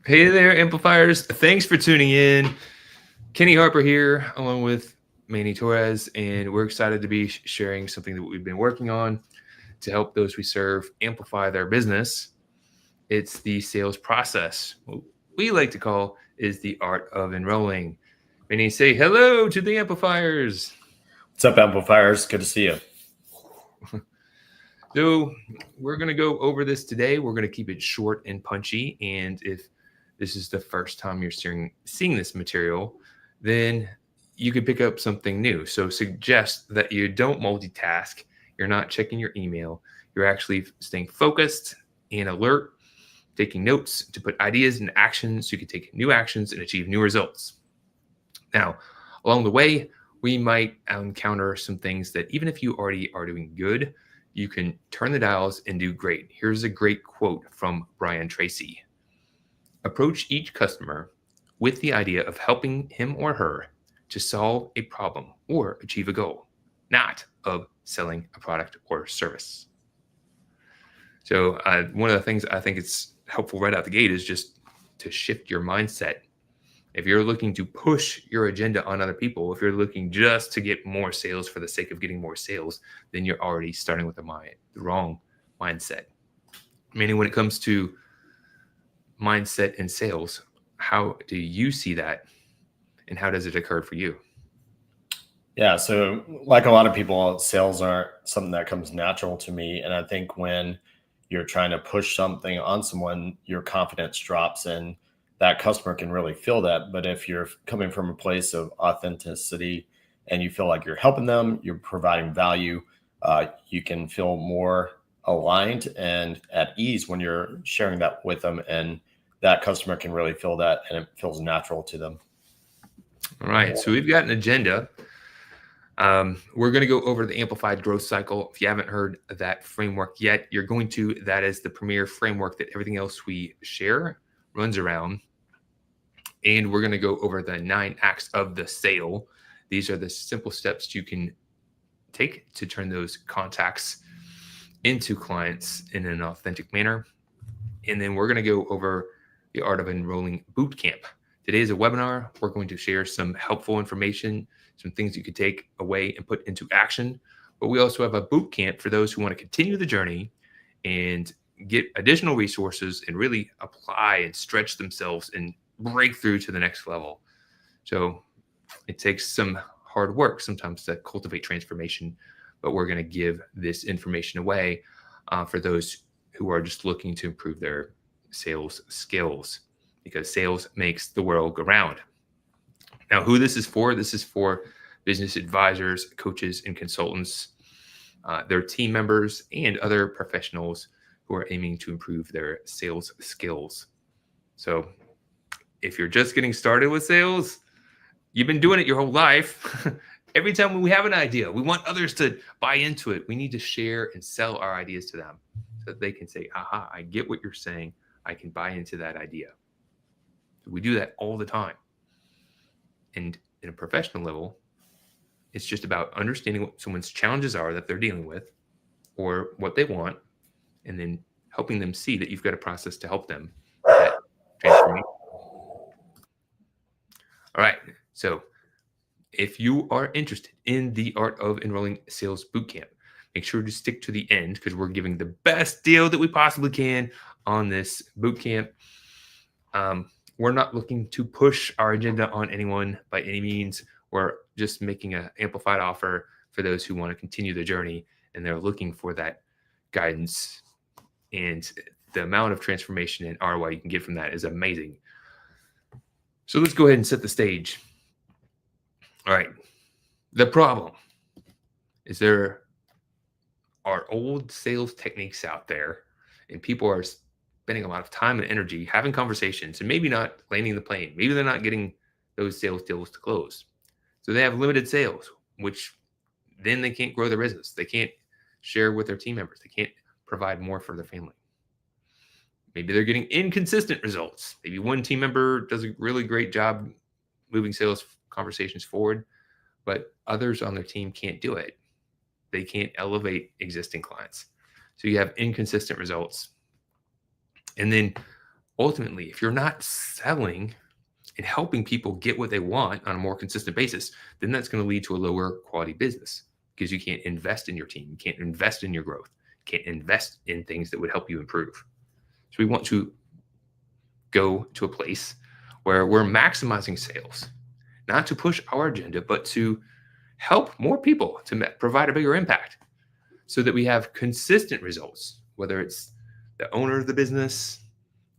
Hey there, amplifiers. Thanks for tuning in. Kenny Harper here, along with Manny Torres, and we're excited to be sharing something that we've been working on to help those we serve amplify their business. It's the sales process. What we like to call is the art of enrolling. Manny, say hello to the amplifiers. What's up, amplifiers? Good to see you. So we're going to go over this today. We're going to keep it short and punchy. And if this is the first time you're seeing this material, then you could pick up something new. So suggest that you don't multitask. You're not checking your email. You're actually staying focused and alert, taking notes to put ideas into action so you can take new actions and achieve new results. Now, along the way, we might encounter some things that even if you already are doing good, you can turn the dials and do great. Here's a great quote from Brian Tracy. Approach each customer with the idea of helping him or her to solve a problem or achieve a goal, not of selling a product or service. So, one of the things I think it's helpful right out the gate is just to shift your mindset. If you're looking to push your agenda on other people, if you're looking just to get more sales for the sake of getting more sales, then you're already starting with the wrong mindset. Meaning, when it comes to mindset and sales, how do you see that, and how does it occur for you? Yeah, so like a lot of people, sales aren't something that comes natural to me. And I think when you're trying to push something on someone, your confidence drops and that customer can really feel that. But if you're coming from a place of authenticity and you feel like you're helping them, you're providing value, you can feel more aligned and at ease when you're sharing that with them. And that customer can really feel that and it feels natural to them. All right, so we've got an agenda. We're going to go over the amplified growth cycle. If you haven't heard that framework yet, you're going to. That is the premier framework that everything else we share runs around. And we're going to go over the 9 acts of the sale. These are the simple steps you can take to turn those contacts into clients in an authentic manner. And then we're going to go over the art of enrolling boot camp. Today is a webinar. We're going to share some helpful information, some things you could take away and put into action. But we also have a boot camp for those who want to continue the journey and get additional resources and really apply and stretch themselves and break through to the next level. So it takes some hard work sometimes to cultivate transformation, but we're going to give this information away for those who are just looking to improve their sales skills, because sales makes the world go round. Now, who this is for business advisors, coaches, and consultants, their team members, and other professionals who are aiming to improve their sales skills. So if you're just getting started with sales, you've been doing it your whole life. Every time we have an idea, we want others to buy into it. We need to share and sell our ideas to them so that they can say, aha, I get what you're saying. I can buy into that idea. We do that all the time. And in a professional level, it's just about understanding what someone's challenges are that they're dealing with or what they want, and then helping them see that you've got a process to help them with that transformation. All right. So if you are interested in the Art of Enrolling Sales Bootcamp, make sure to stick to the end because we're giving the best deal that we possibly can on this bootcamp. We're not looking to push our agenda on anyone by any means. We're just making an amplified offer for those who want to continue the journey and they're looking for that guidance. And the amount of transformation and ROI you can get from that is amazing. So let's go ahead and set the stage. All right. The problem is there are old sales techniques out there, and people are spending a lot of time and energy having conversations and maybe not landing the plane. Maybe they're not getting those sales deals to close. So they have limited sales, which then they can't grow their business. They can't share with their team members. They can't provide more for their family. Maybe they're getting inconsistent results. Maybe one team member does a really great job moving sales conversations forward, but others on their team can't do it. They can't elevate existing clients. So you have inconsistent results. And then ultimately, if you're not selling and helping people get what they want on a more consistent basis, then that's going to lead to a lower quality business because you can't invest in your team. You can't invest in your growth. You can't invest in things that would help you improve. So we want to go to a place where we're maximizing sales, not to push our agenda, but to help more people, to provide a bigger impact so that we have consistent results, whether it's the owner of the business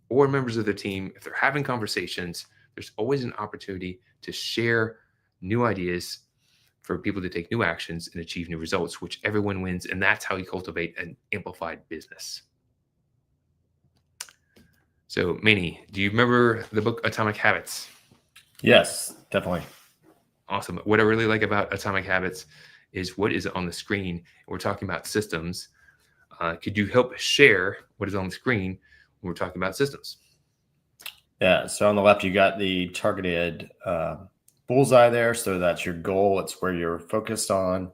or members of the team. If they're having conversations, there's always an opportunity to share new ideas for people to take new actions and achieve new results, which everyone wins. And that's how you cultivate an amplified business. So, Manny, do you remember the book Atomic Habits? Yes, definitely. Awesome. What I really like about Atomic Habits is what is on the screen. We're talking about systems. Could you help share what is on the screen when we're talking about systems? Yeah. So on the left, you got the targeted bullseye there. So that's your goal. It's where you're focused on.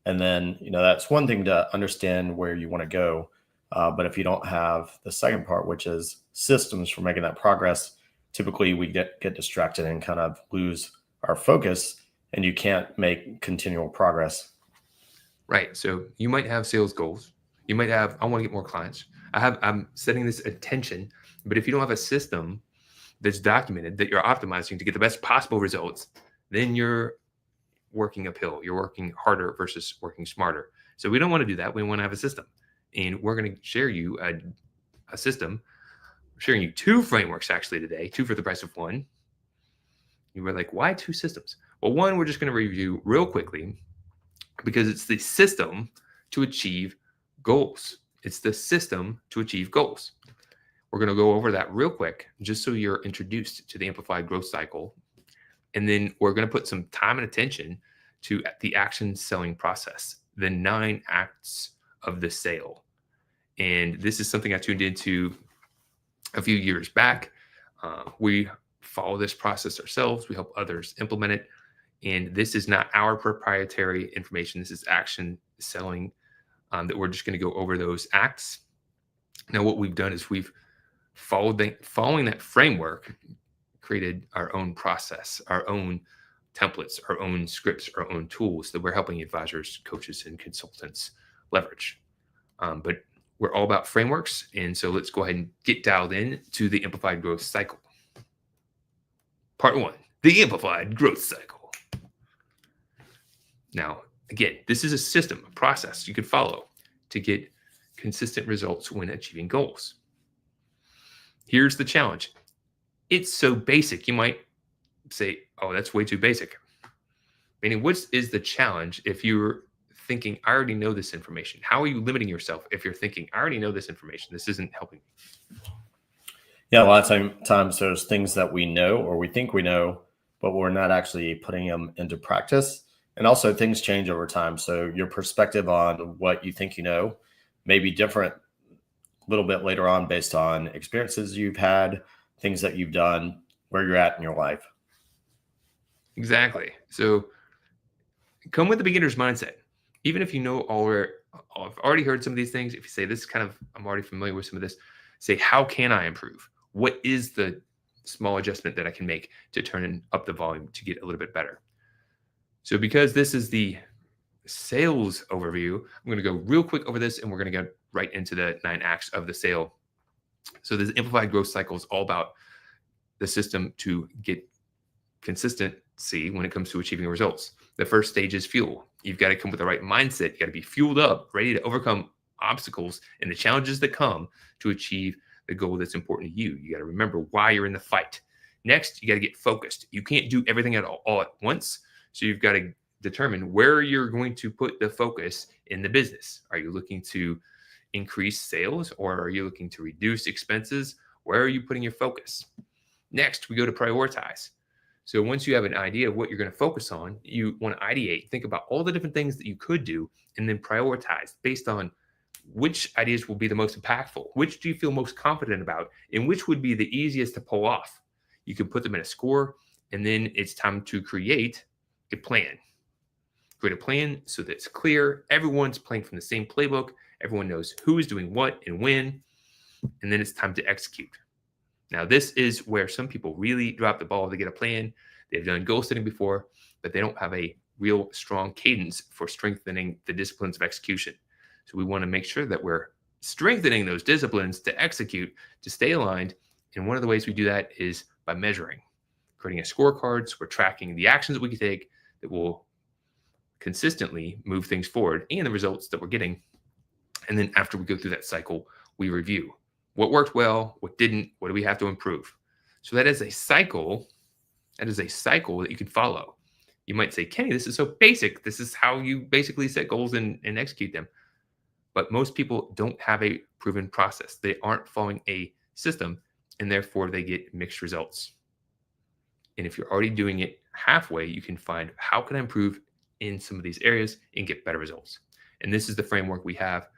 And then, that's one thing to understand where you want to go. But if you don't have the second part, which is systems for making that progress, typically we get distracted and kind of lose our focus, and you can't make continual progress. Right. So you might have sales goals. You might have, I want to get more clients. I'm setting this attention, but if you don't have a system that's documented that you're optimizing to get the best possible results, then you're working uphill. You're working harder versus working smarter. So we don't want to do that. We want to have a system. And we're going to share you a system. We're sharing you 2 frameworks actually today, 2 for the price of 1. You were like, why 2 systems? Well, one, we're just going to review real quickly because it's the system to achieve goals. It's the system to achieve goals. We're going to go over that real quick, just so you're introduced to the amplified growth cycle. And then we're going to put some time and attention to the action selling process, the 9 acts of the sale. And this is something I tuned into a few years back. We follow this process ourselves. We help others implement it. And this is not our proprietary information. This is action selling that we're just going to go over those acts. Now, what we've done is we've following that framework, created our own process, our own templates, our own scripts, our own tools that we're helping advisors, coaches, and consultants leverage. But we're all about frameworks. And so let's go ahead and get dialed in to the amplified growth cycle. Part 1, the amplified growth cycle. Now, again, this is a system, a process you could follow to get consistent results when achieving goals. Here's the challenge. It's so basic. You might say, oh, that's way too basic. Meaning, what is the challenge if you're thinking, I already know this information? How are you limiting yourself if you're thinking, I already know this information? This isn't helping me. Yeah, a lot of times there's things that we know or we think we know, but we're not actually putting them into practice. And also things change over time. So your perspective on what you think you know may be different a little bit later on based on experiences you've had, things that you've done, where you're at in your life. Exactly. So come with the beginner's mindset. Even if you know I've already heard some of these things, if you say this is kind of, I'm already familiar with some of this, say, how can I improve? What is the small adjustment that I can make to turn up the volume to get a little bit better? So because this is the sales overview, I'm going to go real quick over this and we're going to go right into the 9 acts of the sale. So this amplified growth cycle is all about the system to get consistency when it comes to achieving results. The first stage is fuel. You've got to come with the right mindset. You got to be fueled up, ready to overcome obstacles and the challenges that come to achieve the goal that's important to you. You got to remember why you're in the fight. Next, you got to get focused. You can't do everything all at once. So you've got to determine where you're going to put the focus in the business. Are you looking to increase sales or are you looking to reduce expenses? Where are you putting your focus? Next, we go to prioritize. So once you have an idea of what you're going to focus on, you want to ideate, think about all the different things that you could do, and then prioritize based on which ideas will be the most impactful, which do you feel most confident about, and which would be the easiest to pull off. You can put them in a score, and then it's time to create a plan. Create a plan so that it's clear. Everyone's playing from the same playbook. Everyone knows who is doing what and when, and then it's time to execute. Now, this is where some people really drop the ball. They get a plan, they've done goal setting before, but they don't have a real strong cadence for strengthening the disciplines of execution. So we want to make sure that we're strengthening those disciplines to execute, to stay aligned. And one of the ways we do that is by measuring, creating a scorecard. So we're tracking the actions that we can take that will consistently move things forward and the results that we're getting. And then after we go through that cycle, we review what worked well, what didn't, what do we have to improve. So that is a cycle. That is a cycle that you can follow. You might say, Kenny, this is so basic. This is how you basically set goals and execute them. But most people don't have a proven process. They aren't following a system, and therefore they get mixed results. And if you're already doing it halfway, you can find how can I improve in some of these areas and get better results. And this is the framework we have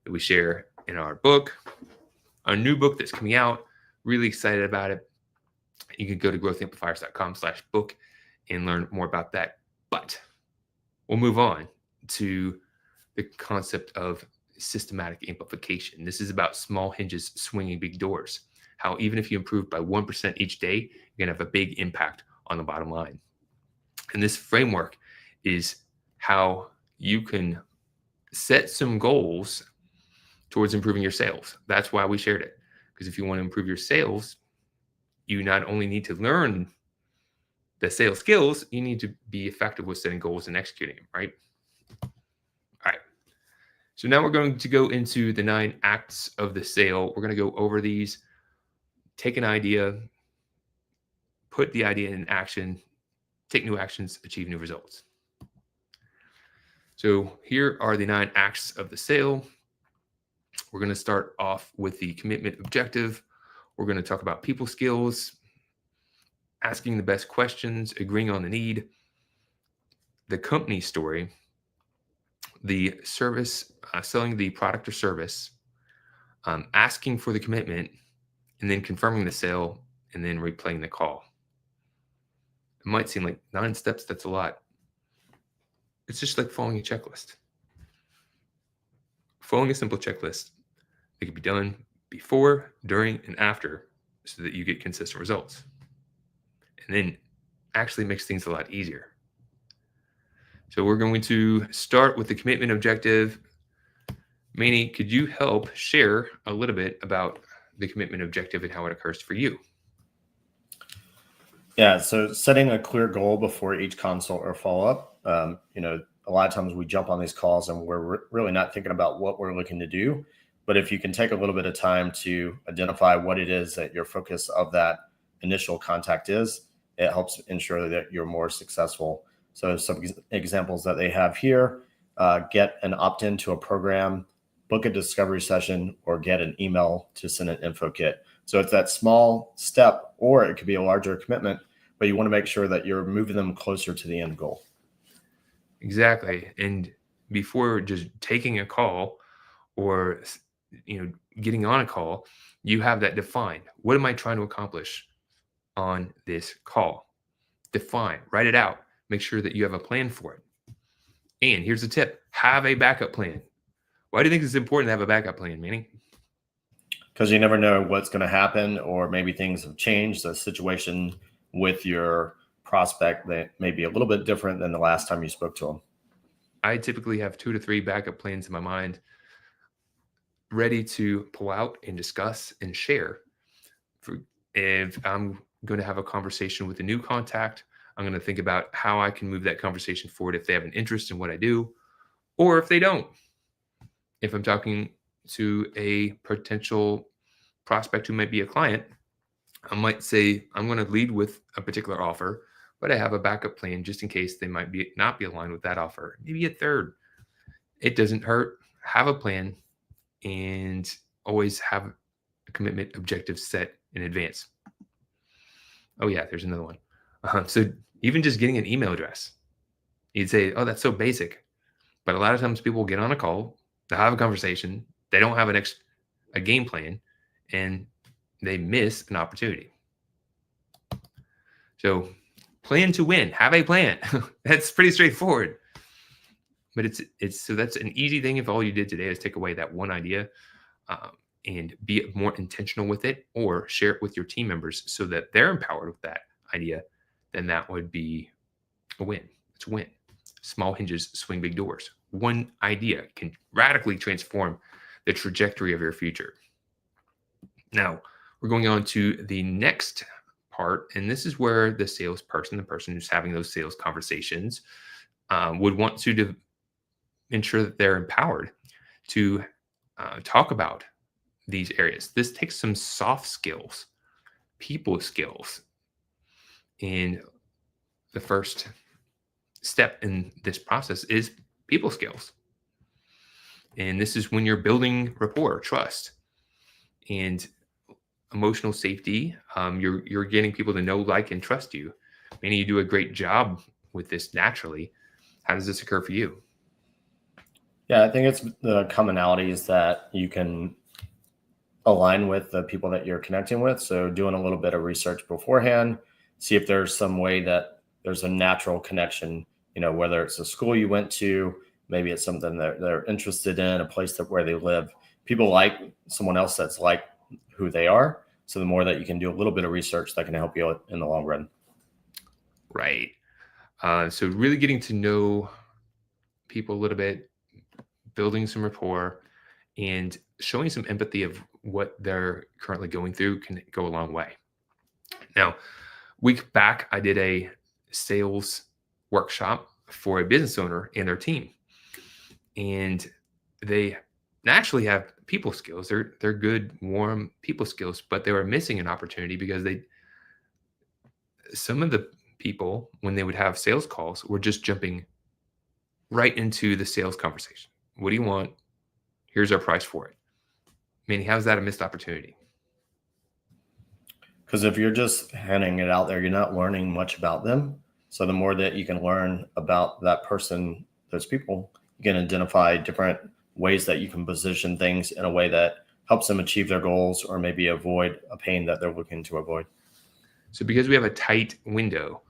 that we share in our book, our new book that's coming out. Really excited about it. You can go to growthamplifiers.com/book and learn more about that. But we'll move on to the concept of systematic amplification. This is about small hinges swinging big doors. How even if you improve by 1% each day, you're going to have a big impact on the bottom line. And this framework is how you can set some goals towards improving your sales. That's why we shared it. Because if you want to improve your sales, you not only need to learn the sales skills, you need to be effective with setting goals and executing them, right? All right. So now we're going to go into the 9 acts of the sale. We're going to go over these, take an idea, put the idea in action, take new actions, achieve new results. So here are the 9 acts of the sale. We're going to start off with the commitment objective. We're going to talk about people skills, asking the best questions, agreeing on the need, the company story, the service, selling the product or service, asking for the commitment, and then confirming the sale, and then replaying the call. It might seem like 9 steps, that's a lot. It's just like following a checklist. Following a simple checklist, it can be done before, during, and after so that you get consistent results. And then actually makes things a lot easier. So we're going to start with the commitment objective. Manny, could you help share a little bit about the commitment objective and how it occurs for you? Yeah, so setting a clear goal before each consult or follow-up. A lot of times we jump on these calls and we're really not thinking about what we're looking to do. But if you can take a little bit of time to identify what it is that your focus of that initial contact is, it helps ensure that you're more successful. So some examples that they have here, get an opt-in to a program, book a discovery session, or get an email to send an info kit. So it's that small step, or it could be a larger commitment, but you want to make sure that you're moving them closer to the end goal. Exactly. And before just taking a call or getting on a call, you have that defined. What am I trying to accomplish on this call? Define, write it out. Make sure that you have a plan for it. And here's a tip: have a backup plan. Why do you think it's important to have a backup plan, Manny? Because you never know what's going to happen, or maybe things have changed. The situation with your prospect that may be a little bit different than the last time you spoke to them. I typically have 2 to 3 backup plans in my mind, ready to pull out and discuss and share. If I'm going to have a conversation with a new contact, I'm going to think about how I can move that conversation forward if they have an interest in what I do, or if they don't. If I'm talking to a potential prospect who might be a client, I might say I'm going to lead with a particular offer, but I have a backup plan just in case they might not be aligned with that offer. Maybe a third. It doesn't hurt. Have a plan and always have a commitment objective set in advance. Oh yeah, there's another one. So even just getting an email address, you'd say, oh, that's so basic. But a lot of times people get on a call, they have a conversation, they don't have a game plan, and they miss an opportunity. So plan to win, have a plan. That's pretty straightforward. But it's so that's an easy thing if all you did today is take away that one idea. and be more intentional with it, or share it with your team members so that they're empowered with that idea, then that would be a win. It's a win. Small hinges swing big doors. One idea can radically transform the trajectory of your future. Now, we're going on to the next part, and this is where the salesperson, the person who's having those sales conversations, would want to ensure that they're empowered to talk about these areas. This takes some soft skills, people skills. And the first step in this process is people skills. And this is when you're building rapport, trust, and emotional safety. You're getting people to know, like, and trust you. Meaning you do a great job with this naturally. How does this occur for you? Yeah, I think it's the commonalities that you can align with the people that you're connecting with. So doing a little bit of research beforehand, see if there's some way that there's a natural connection, whether it's a school you went to, maybe it's something that they're interested in, a place where they live. People like someone else that's like who they are. So the more that you can do a little bit of research, that can help you in the long run. Right. So really getting to know people a little bit, building some rapport, and showing some empathy of what they're currently going through can go a long way. Now, week back, I did a sales workshop for a business owner and their team, and they naturally have people skills. They're good, warm people skills, but they were missing an opportunity because some of the people, when they would have sales calls, were just jumping right into the sales conversation. What do you want? Here's our price for it. Meaning, how's that a missed opportunity? Because if you're just handing it out there, you're not learning much about them. So the more that you can learn about that person, those people, you can identify different ways that you can position things in a way that helps them achieve their goals or maybe avoid a pain that they're looking to avoid. So because we have a tight window,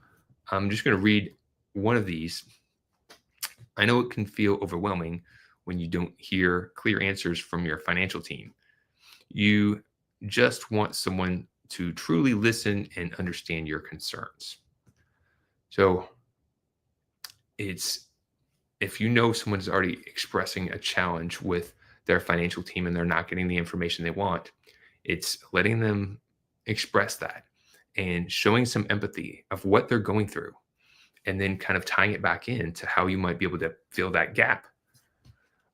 I'm just going to read one of these. I know it can feel overwhelming when you don't hear clear answers from your financial team. You just want someone to truly listen and understand your concerns. So if you know someone's already expressing a challenge with their financial team and they're not getting the information they want, it's letting them express that and showing some empathy of what they're going through, and then kind of tying it back into how you might be able to fill that gap.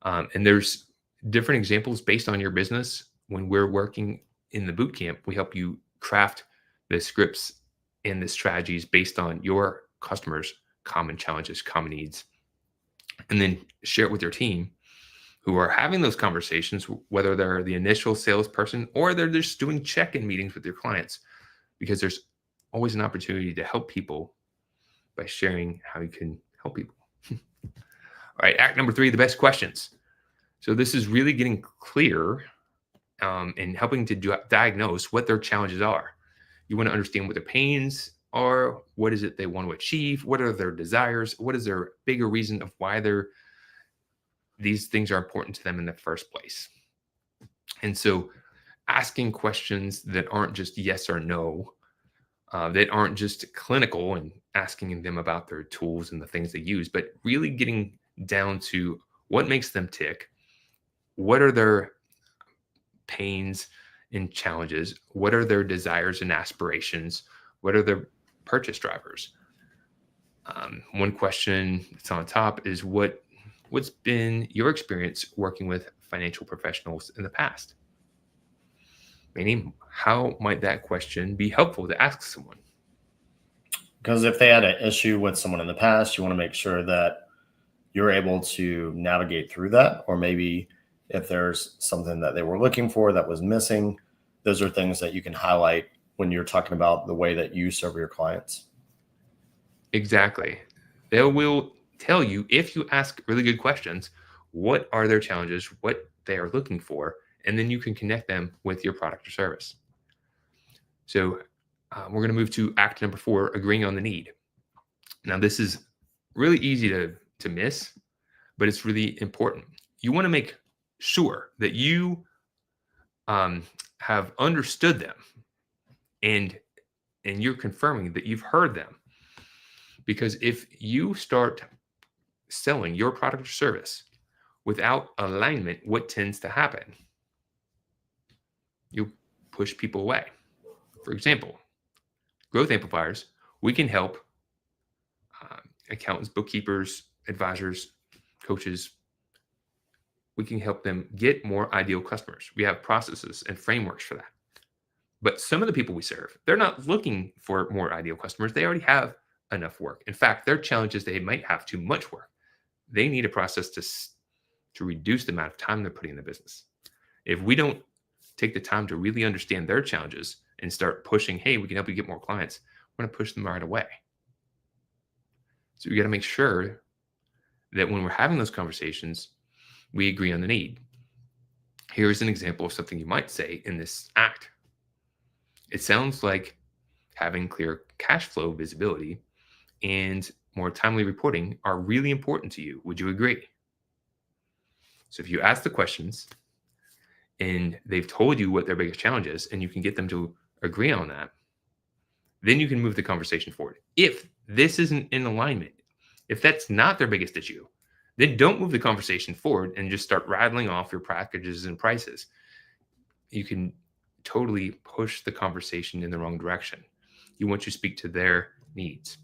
And there's different examples based on your business. When we're working in the boot camp, we help you craft the scripts and the strategies based on your customers' common challenges, common needs, and then share it with your team who are having those conversations, whether they're the initial salesperson or they're just doing check-in meetings with your clients, because there's always an opportunity to help people by sharing how you can help people. All right, act number 3, the best questions. So this is really getting clear and helping to diagnose what their challenges are. You want to understand what their pains are, what is it they want to achieve, what are their desires, what is their bigger reason of why these things are important to them in the first place. And so asking questions that aren't just yes or no, that aren't just clinical and asking them about their tools and the things they use, but really getting down to what makes them tick, what are their pains and challenges, what are their desires and aspirations, what are their purchase drivers. One question that's on top is what's been your experience working with financial professionals in the past? Meaning, how might that question be helpful to ask someone? Because if they had an issue with someone in the past, you want to make sure that you're able to navigate through that. Or maybe if there's something that they were looking for that was missing, those are things that you can highlight when you're talking about the way that you serve your clients. Exactly. They will tell you, if you ask really good questions, what are their challenges, what they are looking for, and then you can connect them with your product or service. So we're going to move to act number 4, agreeing on the need. Now, this is really easy to miss, but it's really important. You want to make sure that you have understood them, and you're confirming that you've heard them. Because if you start selling your product or service without alignment, what tends to happen? You push people away. For example, growth amplifiers, we can help accountants, bookkeepers, advisors, coaches. We can help them get more ideal customers. We have processes and frameworks for that. But some of the people we serve, they're not looking for more ideal customers. They already have enough work. In fact, their challenge is they might have too much work. They need a process to reduce the amount of time they're putting in the business. If we don't take the time to really understand their challenges and start pushing, hey, we can help you get more clients, we're going to push them right away. So we got to make sure that when we're having those conversations, we agree on the need. Here's an example of something you might say in this act. It sounds like having clear cash flow visibility and more timely reporting are really important to you. Would you agree? So if you ask the questions and they've told you what their biggest challenge is, and you can get them to agree on that, then you can move the conversation forward. If this isn't in alignment, if that's not their biggest issue, then don't move the conversation forward and just start rattling off your packages and prices. You can totally push the conversation in the wrong direction. You want to speak to their needs.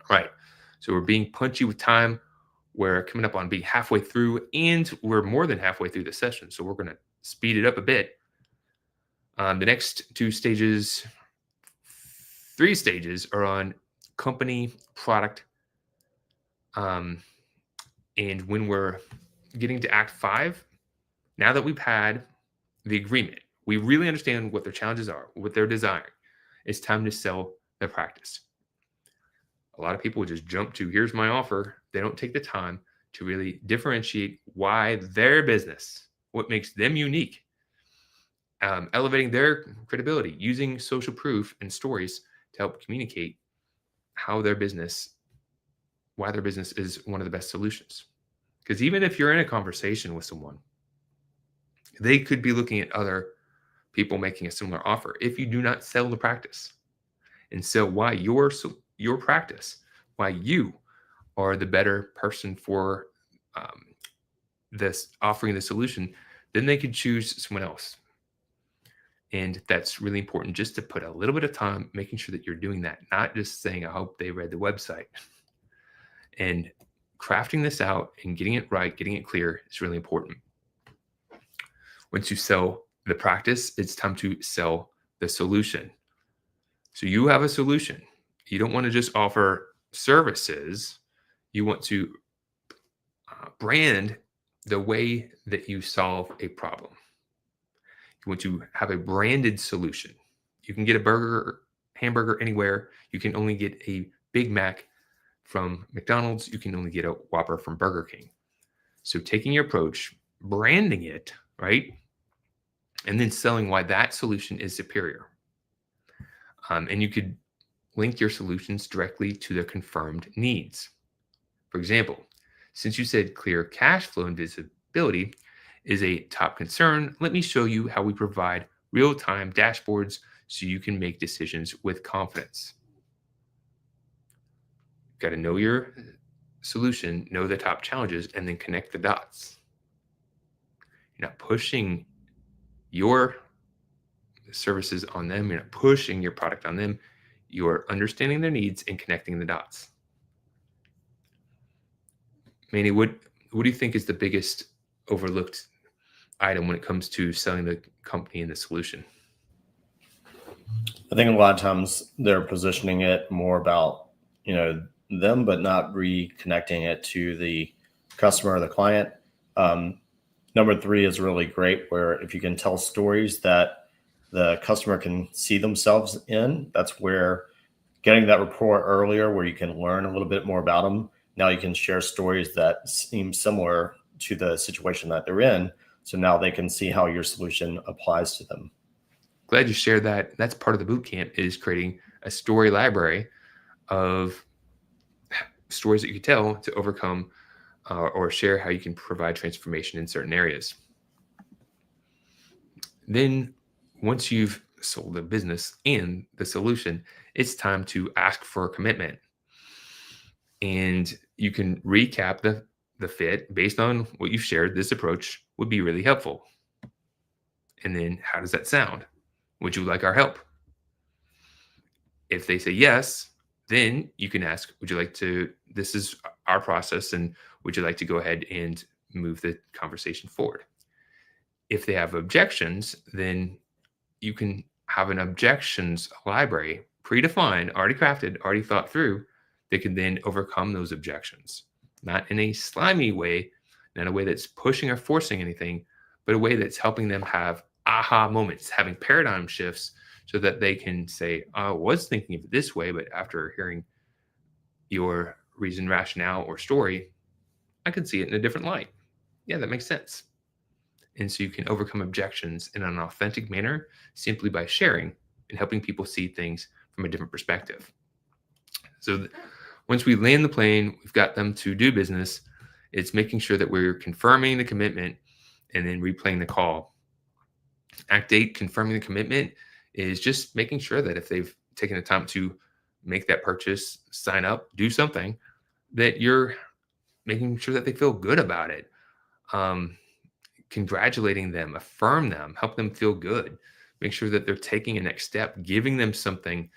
All right. So we're being punchy with time. We're coming up on being halfway through, and we're more than halfway through the session. So we're going to speed it up a bit. The next three stages are on company, product, and when we're getting to Act 5, now that we've had the agreement, we really understand what their challenges are, what they're desiring. It's time to sell their practice. A lot of people just jump to, here's my offer. They don't take the time to really differentiate why their business, what makes them unique, elevating their credibility, using social proof and stories to help communicate why their business is one of the best solutions. Because even if you're in a conversation with someone, they could be looking at other people making a similar offer if you do not sell the practice. And so why your practice, why you are the better person for this offering the solution, then they could choose someone else. And that's really important, just to put a little bit of time making sure that you're doing that, not just saying, I hope they read the website. And crafting this out and getting it right, getting it clear is really important. Once you sell the practice, it's time to sell the solution. So you have a solution. You don't want to just offer services. You want to brand the way that you solve a problem. You want to have a branded solution. You can get a hamburger anywhere. You can only get a Big Mac from McDonald's. You can only get a Whopper from Burger King. So taking your approach, branding it, right? And then selling why that solution is superior. And you could link your solutions directly to their confirmed needs. For example, since you said clear cash flow and visibility is a top concern, let me show you how we provide real-time dashboards so you can make decisions with confidence. You've got to know your solution, know the top challenges, and then connect the dots. You're not pushing your services on them. You're not pushing your product on them. You're understanding their needs and connecting the dots. Manny, what do you think is the biggest overlooked item when it comes to selling the company and the solution? I think a lot of times they're positioning it more about, them, but not reconnecting it to the customer or the client. Number 3 is really great, where if you can tell stories that the customer can see themselves in, that's where getting that rapport earlier, where you can learn a little bit more about them. Now you can share stories that seem similar to the situation that they're in. So now they can see how your solution applies to them. Glad you shared that. That's part of the boot camp, is creating a story library of stories that you can tell to overcome or share how you can provide transformation in certain areas. Then once you've sold the business and the solution, it's time to ask for a commitment. And you can recap the fit based on what you've shared. This approach would be really helpful. And then how does that sound? Would you like our help? If they say yes, then you can ask, would you like to, this is our process, and would you like to go ahead and move the conversation forward? If they have objections, then you can have an objections library predefined, already crafted, already thought through that can then overcome those objections. Not in a slimy way, not a way that's pushing or forcing anything, but a way that's helping them have aha moments, having paradigm shifts so that they can say, I was thinking of it this way, but after hearing your reason, rationale, or story, I can see it in a different light. Yeah, that makes sense. And so you can overcome objections in an authentic manner simply by sharing and helping people see things from a different perspective. So once we land the plane, we've got them to do business. It's making sure that we're confirming the commitment and then replaying the call. Act 8, confirming the commitment, is just making sure that if they've taken the time to make that purchase, sign up, do something, that you're making sure that they feel good about it. Congratulating them, affirm them, help them feel good, make sure that they're taking a next step, giving them something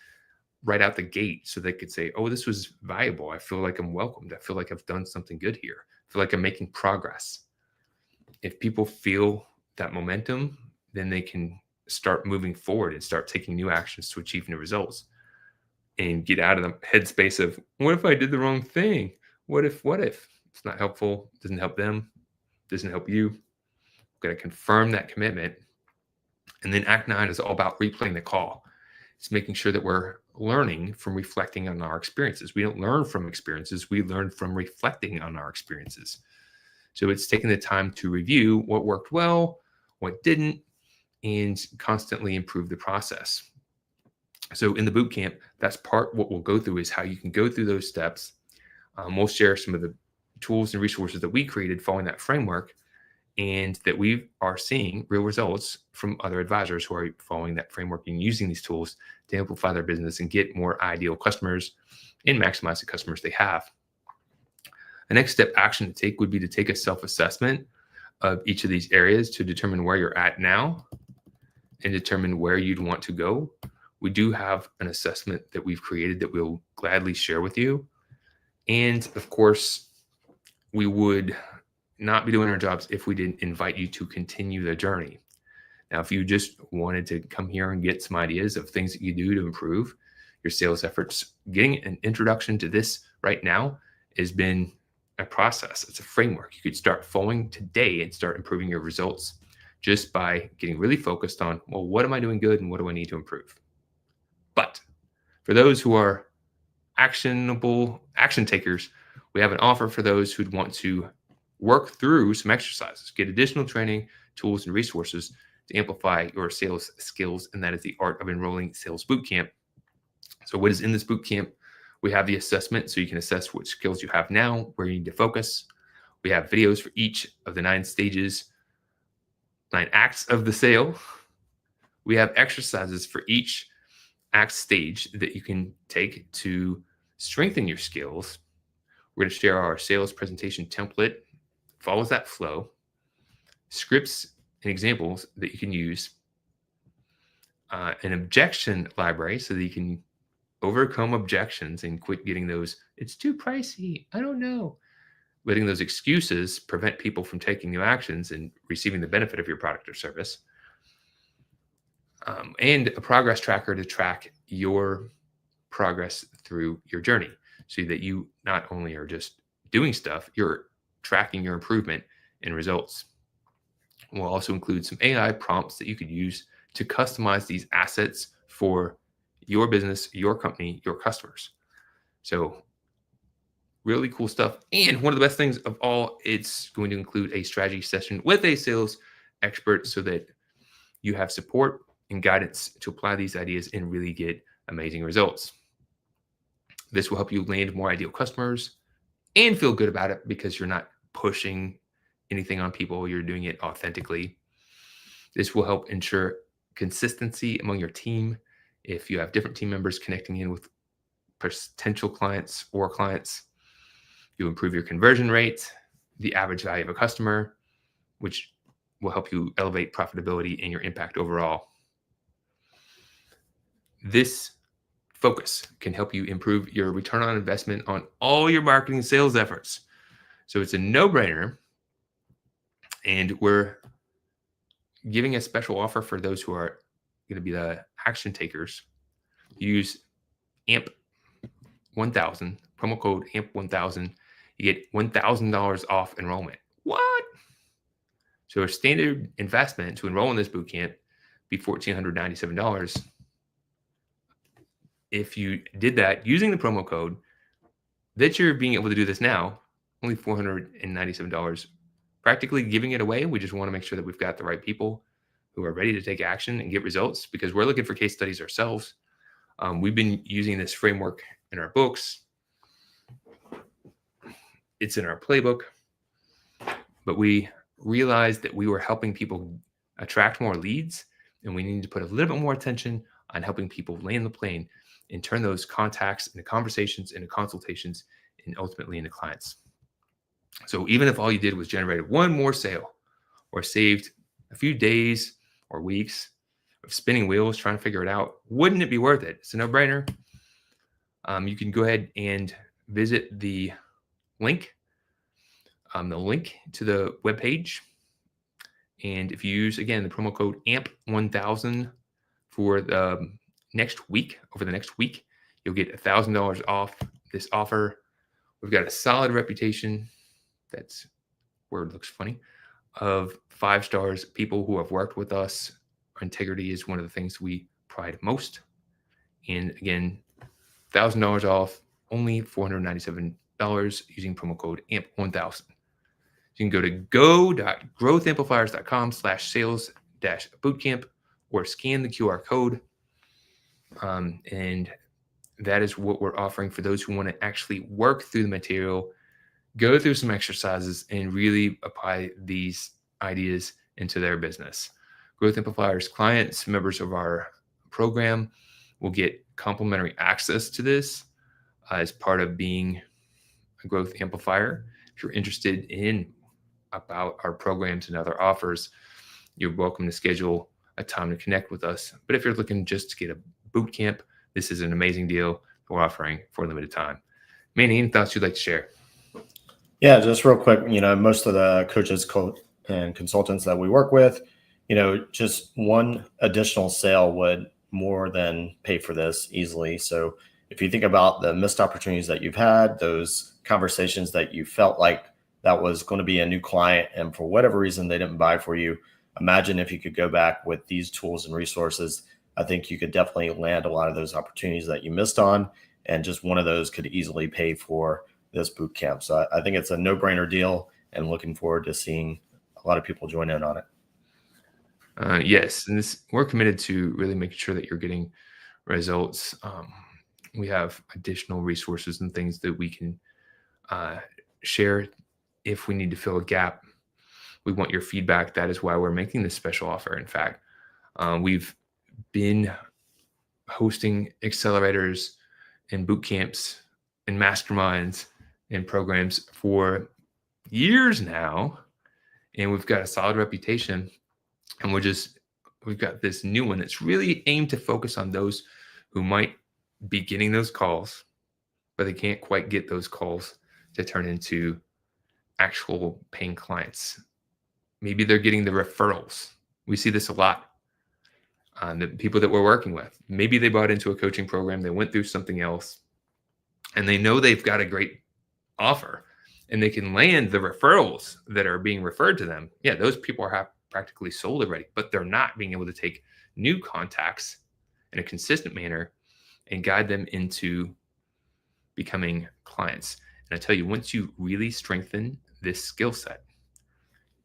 right out the gate so they could say, oh, this was valuable. I feel like I'm welcomed. I feel like I've done something good here. I feel like I'm making progress. If people feel that momentum, then they can start moving forward and start taking new actions to achieve new results and get out of the headspace of, what if I did the wrong thing? What if? It's not helpful, doesn't help them, doesn't help you. Going to confirm that commitment. And then Act 9 is all about replaying the call. It's making sure that we're learning from reflecting on our experiences. We don't learn from experiences, we learn from reflecting on our experiences. So it's taking the time to review what worked well, what didn't, and constantly improve the process. So in the boot camp, that's part what we'll go through is how you can go through those steps. We'll share some of the tools and resources that we created following that framework, and that we are seeing real results from other advisors who are following that framework and using these tools to amplify their business and get more ideal customers and maximize the customers they have. The next step action to take would be to take a self-assessment of each of these areas to determine where you're at now and determine where you'd want to go. We do have an assessment that we've created that we'll gladly share with you. And of course, we would not be doing our jobs if we didn't invite you to continue the journey. Now, if you just wanted to come here and get some ideas of things that you do to improve your sales efforts, getting an introduction to this right now has been a process. It's a framework. You could start following today and start improving your results just by getting really focused on, well, what am I doing good and what do I need to improve? But for those who are actionable action takers, we have an offer for those who'd want to work through some exercises, get additional training, tools, and resources to amplify your sales skills. And that is the Art of Enrolling Sales Bootcamp. So what is in this bootcamp? We have the assessment, so you can assess what skills you have now, where you need to focus. We have videos for each of the 9 stages, 9 acts of the sale. We have exercises for each act stage that you can take to strengthen your skills. We're going to share our sales presentation template, follows that flow, scripts and examples that you can use, an objection library so that you can overcome objections and quit getting those, it's too pricey, I don't know. Letting those excuses prevent people from taking new actions and receiving the benefit of your product or service. And a progress tracker to track your progress through your journey so that you not only are just doing stuff, you're tracking your improvement and results. We'll also include some AI prompts that you could use to customize these assets for your business, your company, your customers. So really cool stuff. And one of the best things of all, it's going to include a strategy session with a sales expert so that you have support and guidance to apply these ideas and really get amazing results. This will help you land more ideal customers and feel good about it because you're not pushing anything on people. You're doing it authentically. This will help ensure consistency among your team. If you have different team members connecting in with potential clients or clients, you improve your conversion rate, the average value of a customer, which will help you elevate profitability and your impact overall. This focus can help you improve your return on investment on all your marketing and sales efforts. So it's a no-brainer. And we're giving a special offer for those who are going to be the action takers. Use AMP1000, promo code AMP1000. You get $1,000 off enrollment. What? So a standard investment to enroll in this bootcamp be $1,497. If you did that using the promo code that you're being able to do this now, only $497, practically giving it away. We just want to make sure that we've got the right people who are ready to take action and get results, because we're looking for case studies ourselves. We've been using this framework in our books. It's in our playbook, but we realized that we were helping people attract more leads, and we needed to put a little bit more attention on helping people land the plane and turn those contacts into conversations, into consultations, and ultimately into clients. So even if all you did was generate one more sale or saved a few days or weeks of spinning wheels trying to figure it out, wouldn't it be worth it? It's a no-brainer. You can go ahead and visit the link to the webpage. And if you use, again, the promo code AMP1000 for the next week, over the next week, you'll get $1,000 off this offer. We've got a solid reputation. That's word looks funny, of 5 stars. People who have worked with us, our integrity is one of the things we pride most. And again, $1,000 off, only $497 using promo code AMP1000. You can go to go.growthamplifiers.com/sales-bootcamp or scan the QR code. And that is what we're offering for those who want to actually work through the material, go through some exercises, and really apply these ideas into their business. Growth Amplifiers clients, members of our program, will get complimentary access to this as part of being a growth amplifier. If you're interested in about our programs and other offers, you're welcome to schedule a time to connect with us. But if you're looking just to get a boot camp, this is an amazing deal we're offering for a limited time. Manny, any thoughts you'd like to share? Yeah, just real quick, most of the coaches and consultants that we work with, just one additional sale would more than pay for this easily. So if you think about the missed opportunities that you've had, those conversations that you felt like that was going to be a new client, and for whatever reason they didn't buy for you, imagine if you could go back with these tools and resources. I think you could definitely land a lot of those opportunities that you missed on, and just one of those could easily pay for this boot camp. So I think it's a no-brainer deal, and looking forward to seeing a lot of people join in on it. Yes, and we're committed to really making sure that you're getting results. We have additional resources and things that we can share if we need to fill a gap. We want your feedback. That is why we're making this special offer. In fact, we've been hosting accelerators and boot camps and masterminds and programs for years now, and we've got a solid reputation. And we've got this new one that's really aimed to focus on those who might be getting those calls, but they can't quite get those calls to turn into actual paying clients. Maybe they're getting the referrals. We see this a lot. The people that we're working with, maybe they bought into a coaching program, they went through something else, and they know they've got a great offer, and they can land the referrals that are being referred to them. Yeah, those people are practically sold already, but they're not being able to take new contacts in a consistent manner and guide them into becoming clients. And I tell you, once you really strengthen this skill set,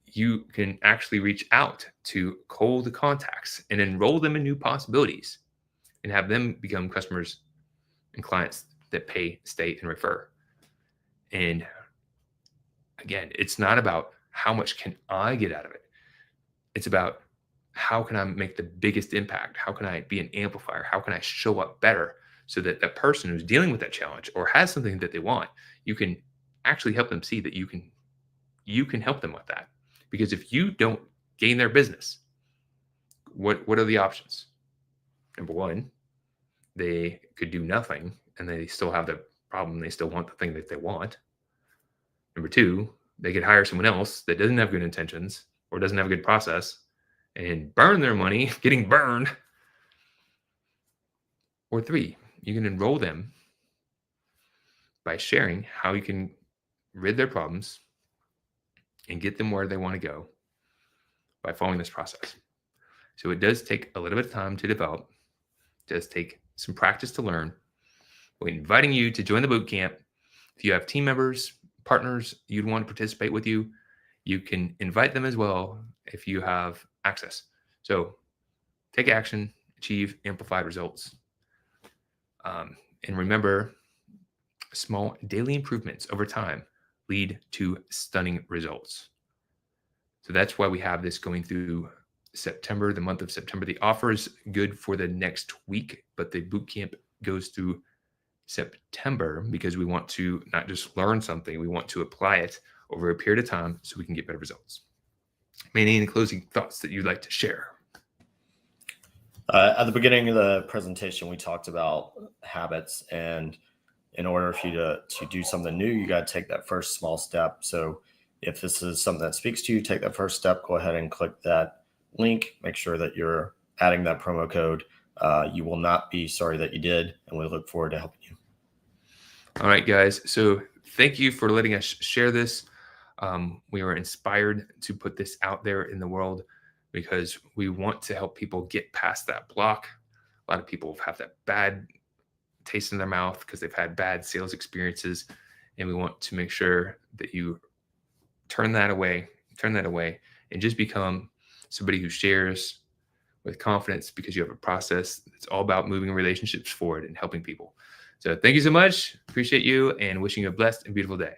you can actually reach out to cold contacts and enroll them in new possibilities and have them become customers and clients that pay, stay, and refer. And again, it's not about how much can I get out of it. It's about how can I make the biggest impact? How can I be an amplifier? How can I show up better so that the person who's dealing with that challenge or has something that they want, you can actually help them see that you can help them with that. Because if you don't gain their business, what are the options? Number one, they could do nothing and they still have the problem. They still want the thing that they want. Number two, they could hire someone else that doesn't have good intentions or doesn't have a good process and burn their money getting burned. Or three, you can enroll them by sharing how you can rid their problems and get them where they want to go by following this process. So it does take a little bit of time to develop. It does take some practice to learn. We're inviting you to join the boot camp. If you have team members, partners you'd want to participate with you, you can invite them as well if you have access. So take action, achieve amplified results. And remember, small daily improvements over time lead to stunning results. So that's why we have this going through September, the month of September. The offer is good for the next week, but the boot camp goes through September because we want to not just learn something, we want to apply it over a period of time so we can get better results. Any closing thoughts that you'd like to share? At the beginning of the presentation, we talked about habits, and in order for you to do something new, you got to take that first small step. So if this is something that speaks to you, take that first step, go ahead and click that link. Make sure that you're adding that promo code. You will not be sorry that you did, and we look forward to helping you. All right, guys. So thank you for letting us share this. We were inspired to put this out there in the world because we want to help people get past that block. A lot of people have that bad taste in their mouth because they've had bad sales experiences, and we want to make sure that you turn that away, and just become somebody who shares with confidence because you have a process that's all about moving relationships forward and helping people. So thank you so much. Appreciate you and wishing you a blessed and beautiful day.